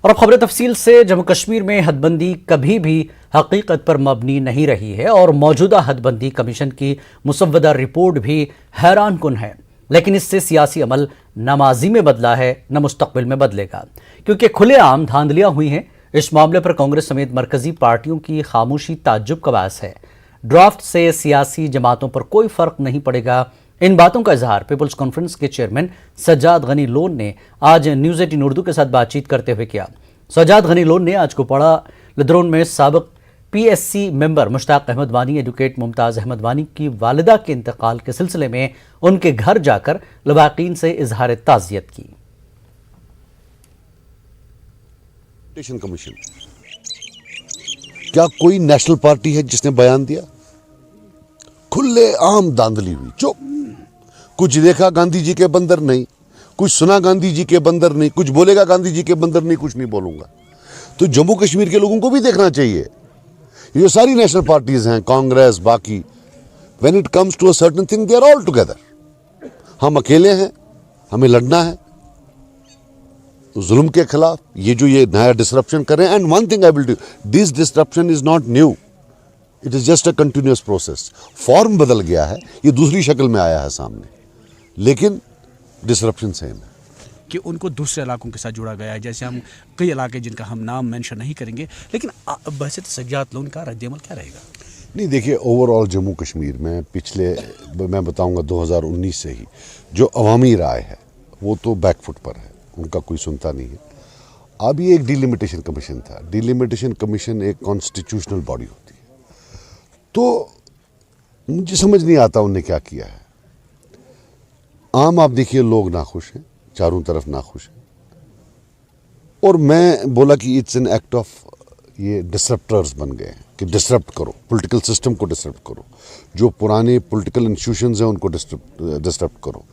और अब खबर तफसील से। जम्मू कश्मीर में हदबंदी कभी भी हकीकत पर मबनी नहीं रही है और मौजूदा हदबंदी कमीशन की मुसव्वदा रिपोर्ट भी हैरान कुन है। लेकिन इससे सियासी अमल न माजी में बदला है न मुस्तकबिल में बदलेगा, क्योंकि खुलेआम धांधलियां हुई हैं। इस मामले पर कांग्रेस समेत मरकजी पार्टियों की खामोशी ताज्जुब का बायस है। ड्राफ्ट से सियासी जमातों पर कोई फर्क नहीं पड़ेगा। इन बातों का इजहार पीपल्स कॉन्फ्रेंस के चेयरमैन सज्जाद गनी लोन ने आज न्यूज़ 18 उर्दू के साथ बातचीत करते हुए किया। सज्जाद गनी लोन ने आज कुपवाड़ा लदरोन में साबिक PSC मेंबर मुश्ताक अहमद वानी एडवोकेट मुमताज़ अहमद वानी की वालिदा के इंतकाल के सिलसिले में उनके घर जाकर लवाकीन से इजहार ताज़ियत की। कमीशन क्या कोई नेशनल पार्टी है जिसने बयान दिया? खुले आम धांधली हुई, चुप। कुछ देखा गांधी जी के बंदर नहीं, कुछ सुना गांधी जी के बंदर नहीं, कुछ बोलेगा गांधी जी के बंदर नहीं, कुछ नहीं बोलूंगा। तो जम्मू कश्मीर के लोगों को भी देखना चाहिए। ये सारी नेशनल पार्टीज हैं, कांग्रेस, बाकी, when it comes to a certain thing they are all together. हम अकेले हैं, हमें लड़ना है जुल्म के खिलाफ। ये जो ये नया डिसरप्शन कर रहे हैं, and one thing I will do, this disruption is not new, it is just a continuous process. Form बदल गया है, ये दूसरी शक्ल में आया है सामने, लेकिन डिसरप्शन सेम है। कि उनको दूसरे इलाकों के साथ जोड़ा गया है, जैसे हम कई इलाके जिनका हम नाम मेंशन नहीं करेंगे, लेकिन बहसत सज्जाद लोन का रद्द-ए-अमल क्या रहेगा? नहीं, देखिए, ओवरऑल जम्मू कश्मीर में पिछले, मैं बताऊंगा 2019 से ही जो अवामी राय है वो तो बैकफुट पर है, उनका कोई सुनता नहीं है। अब ये एक डिलिमिटेशन कमीशन था। डिलिमिटेशन कमीशन एक कॉन्स्टिट्यूशनल बॉडी होती है, तो मुझे समझ नहीं आता उनने क्या किया है। आम आप देखिए, लोग नाखुश हैं, चारों तरफ नाखुश हैं, और मैं बोला कि इट्स एन एक्ट ऑफ, ये डिसरप्टर्स बन गए हैं कि डिसरप्ट करो, पॉलिटिकल सिस्टम को डिसरप्ट करो, जो पुराने पॉलिटिकल इंस्टीट्यूशंस हैं उनको डिसरप्ट करो,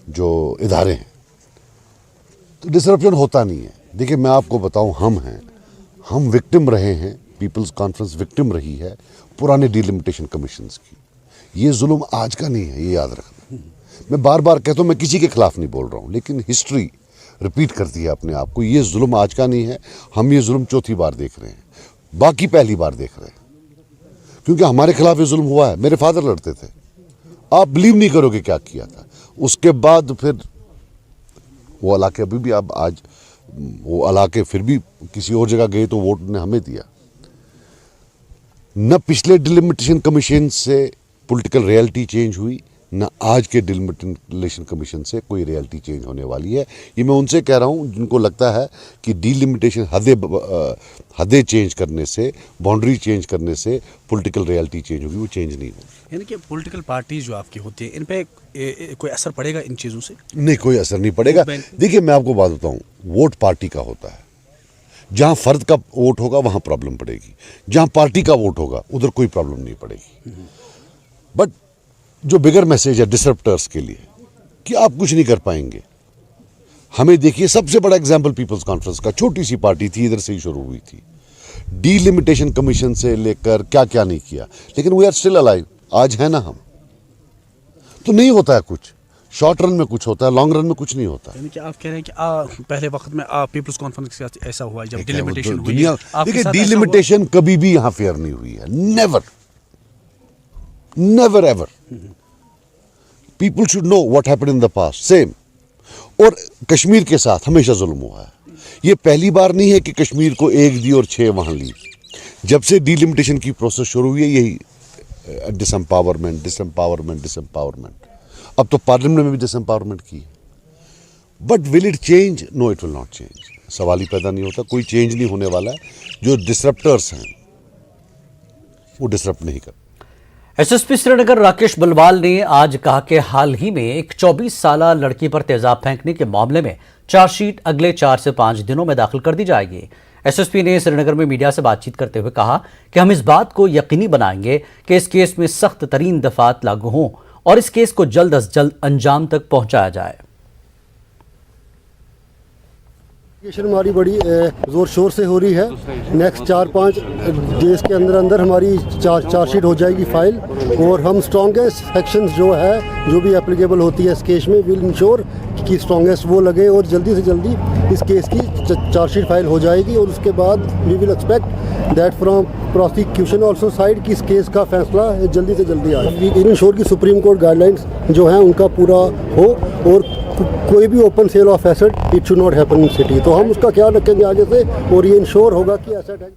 जो इदारे हैं। तो डिसरप्शन होता नहीं है। देखिए, मैं आपको बताऊं, हम विक्टिम रहे हैं, पीपल्स कॉन्फ्रेंस विक्टिम रही है पुराने डिलिमिटेशन कमीशंस की। ये जुल्म आज का नहीं है, ये याद रखना। मैं बार बार कहता हूं, मैं किसी के खिलाफ नहीं बोल रहा हूं, लेकिन हिस्ट्री रिपीट करती है अपने आप को। ये जुल्म आज का नहीं है, हम ये जुल्म चौथी बार देख रहे हैं, बाकी पहली बार देख रहे हैं, क्योंकि हमारे खिलाफ ये जुल्म हुआ है। मेरे फादर लड़ते थे, आप बिलीव नहीं करोगे क्या किया था। उसके बाद फिर वो इलाके, अभी भी आप आज वो इलाके फिर भी किसी और जगह गए तो वोट ने हमें दिया। न पिछले डिलिमिटेशन कमीशन से पॉलिटिकल रियलिटी चेंज हुई, न आज के डिलिमिटेशन कमीशन से कोई रियलिटी चेंज होने वाली है। ये मैं उनसे कह रहा हूँ जिनको लगता है कि डिलिमिटेशन हदें चेंज करने से, बाउंड्री चेंज करने से पॉलिटिकल रियलिटी चेंज होगी, वो चेंज नहीं होगी। यानी कि पॉलिटिकल पार्टीज जो आपकी होती है, इन पे कोई असर पड़ेगा इन चीज़ों से? नहीं, कोई असर नहीं पड़ेगा। देखिए, मैं आपको बात बताऊँ, वोट पार्टी का होता है। जहाँ फर्द का वोट होगा वहाँ प्रॉब्लम पड़ेगी, जहाँ पार्टी का वोट होगा उधर कोई प्रॉब्लम नहीं पड़ेगी। बट जो बिगर मैसेज है डिसरप्टर्स के लिए कि आप कुछ नहीं कर पाएंगे, हमें देखिए, सबसे बड़ा एग्जांपल पीपल्स कॉन्फ्रेंस का, छोटी सी पार्टी थी, इधर से ही शुरू हुई थी, डिलिमिटेशन कमीशन से लेकर क्या क्या नहीं किया, लेकिन वी आर स्टिल अलाइव, आज है ना हम। तो नहीं होता है कुछ, शॉर्ट रन में कुछ होता है, लॉन्ग रन में कुछ नहीं होता। यानी कि आप कह रहे हैं कि पहले वक्त में पीपल्स कॉन्फ्रेंस के साथ ऐसा हुआ जब डिलिमिटेशन हुई? देखिए, डिलिमिटेशन कभी भी यहाँ फेयर नहीं हुई है, never ever. People should know what happened in the past, same. और कश्मीर के साथ हमेशा जुल्म हुआ है। ये पहली बार नहीं है कि कश्मीर को 1 दी और 6 वहां ली। जब से डिलिमिटेशन की प्रोसेस शुरू हुई है, यही डिसएम्पावरमेंट। अब तो पार्लियामेंट में भी डिसएम्पावरमेंट की है। But will it change? No, it will not change. सवाल ही पैदा नहीं होता, कोई चेंज नहीं होने वाला है। जो डिसरप्टर्स हैं वो डिसरप्ट नहीं कर। SSP श्रीनगर राकेश बलवाल ने आज कहा कि हाल ही में एक 24 साल लड़की पर तेजाब फेंकने के मामले में चार्जशीट अगले 4 से 5 दिनों में दाखिल कर दी जाएगी। SSP ने श्रीनगर में मीडिया से बातचीत करते हुए कहा कि हम इस बात को यकीनी बनाएंगे कि इस केस में सख्त तरीन दफात लागू हों और इस केस को जल्द अज जल्द अंजाम तक पहुंचाया जाए। हमारी बड़ी ज़ोर शोर से हो रही है। नेक्स्ट 4-5 डेज़ के अंदर हमारी चार्जशीट हो जाएगी फाइल, और हम स्ट्रॉन्गेस्ट सेक्शंस जो है, जो भी एप्लीकेबल होती है इस केस में, विल इंश्योर कि स्ट्रॉन्गेस्ट वो लगे और जल्दी से जल्दी इस केस की चार्जशीट फाइल हो जाएगी और उसके बाद we will expect that from prosecution also side कि इस केस का फैसला जल्दी से जल्दी आए। वी इंश्योर की सुप्रीम कोर्ट गाइडलाइंस जो हैं उनका पूरा हो और कोई भी open sale of asset it should not happen in city, तो हम उसका ख्याल रखेंगे आगे से और ये इंश्योर होगा कि एसेट है।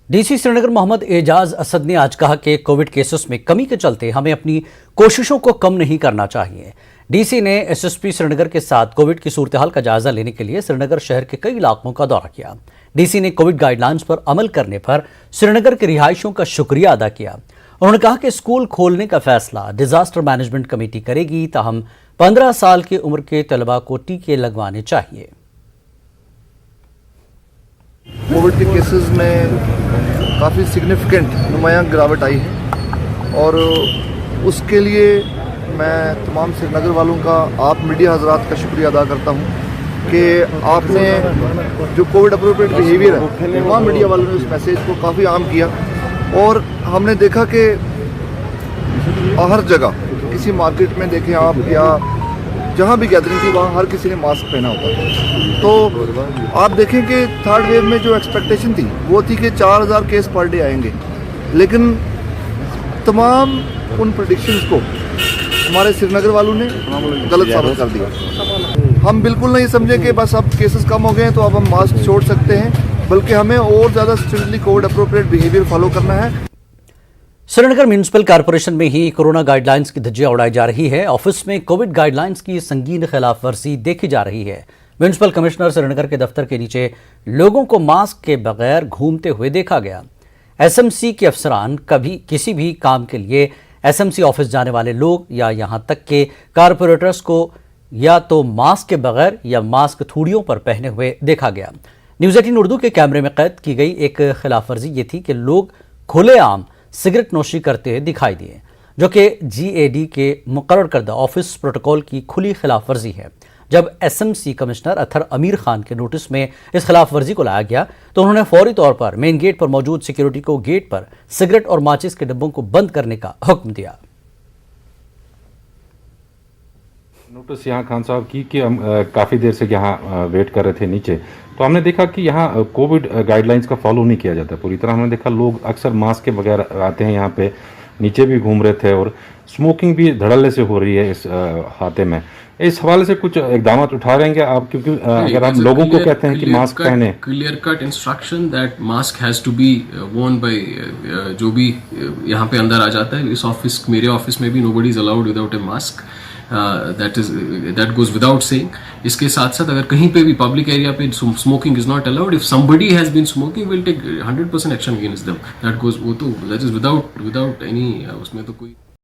डीसी श्रीनगर मोहम्मद एजाज असद ने आज कहा कि कोविड केसेस में कमी के चलते हमें अपनी कोशिशों को कम नहीं करना चाहिए। डीसी ने एसएसपी श्रीनगर के साथ कोविड की सूरत-ए-हाल का जायजा लेने के लिए श्रीनगर शहर के कई इलाकों का दौरा किया। डीसी ने कोविड गाइडलाइंस पर अमल करने पर श्रीनगर के रिहायशियों का शुक्रिया अदा किया। उन्होंने कहा कि स्कूल खोलने का फैसला डिजास्टर मैनेजमेंट कमेटी करेगी, ताहम 15 साल की उम्र के तलबा को टीके लगवाने चाहिए। कोविड के केसेस में काफ़ी सिग्निफिकेंट नुमायां गिरावट आई है और उसके लिए मैं तमाम श्रीनगर वालों का, आप मीडिया हजरात का शुक्रिया अदा करता हूं कि आपने जो कोविड अप्रोप्रिएट बिहेवियर है, तमाम मीडिया वालों ने उस मैसेज को काफ़ी आम किया और हमने देखा कि हर जगह किसी मार्केट में देखें आप या जहाँ भी गैदरिंग थी वहाँ हर किसी ने मास्क पहना होता था। तो आप देखें कि थर्ड वेव में जो एक्सपेक्टेशन थी वो थी कि 4000 केस पर डे आएंगे, लेकिन तमाम उन प्रेडिक्शंस को हमारे श्रीनगर वालों ने गलत साबित कर दिया। हम बिल्कुल नहीं समझे कि बस अब केसेस कम हो गए हैं तो अब हम मास्क छोड़ सकते हैं, बल्कि हमें और ज़्यादा strictly Covid appropriate behaviour follow करना है। श्रीनगर म्यूनिसिपल कॉरपोरेशन में ही कोरोना गाइडलाइंस की धज्जियां उड़ाई जा रही है। ऑफिस में कोविड गाइडलाइंस की संगीन खिलाफ वर्जी देखी जा रही है। म्यूनिसिपल कमिश्नर श्रीनगर के दफ्तर के नीचे लोगों को मास्क के बगैर घूमते हुए देखा गया। एसएमसी के अफसरान कभी किसी भी काम के लिए एसएमसी ऑफिस जाने वाले लोग या यहां तक के कारपोरेटर्स को या तो मास्क के बगैर या मास्क थूड़ियों पर पहने हुए देखा गया। न्यूज़ 18 उर्दू के कैमरे में कैद की गई एक खिलाफ वर्जी ये थी कि लोग खुलेआम सिगरेट नोशी करते हुए दिखाई दिए, जो कि जीएडी के मुकर्रर करदा ऑफिस प्रोटोकॉल की खुली खिलाफ वर्जी है। जब एसएमसी कमिश्नर अथर अमीर खान के नोटिस में इस खिलाफ वर्जी को लाया गया तो उन्होंने फौरी तौर पर मेन गेट पर मौजूद सिक्योरिटी को गेट पर सिगरेट और माचिस के डिब्बों को बंद करने का हुक्म दिया। नोटिस यहाँ खान साहब की कि हम काफ़ी देर से यहाँ वेट कर रहे थे नीचे, तो हमने देखा कि यहाँ कोविड गाइडलाइंस का फॉलो नहीं किया जाता पूरी तरह। हमने देखा लोग अक्सर मास्क के बगैर आते हैं, यहाँ पे नीचे भी घूम रहे थे और स्मोकिंग भी धड़ल्ले से हो रही है इस हाथे में। इस हवाले से कुछ इकदाम उठा रहे हैं आप, क्योंकि अगर हम लोगों को कहते हैं कि मास्क पहने, clear cut instruction that mask has to be worn by जो भी यहाँ पे अंदर आ जाता है। इस ऑफिस, मेरे ऑफिस में भी nobody is allowed without A mask, that goes without saying। इसके साथ साथ अगर कहीं पे भी पब्लिक एरिया पे smoking is not allowed, if somebody has been smoking we'll take 100% action against them। that is without any उसमें तो कोई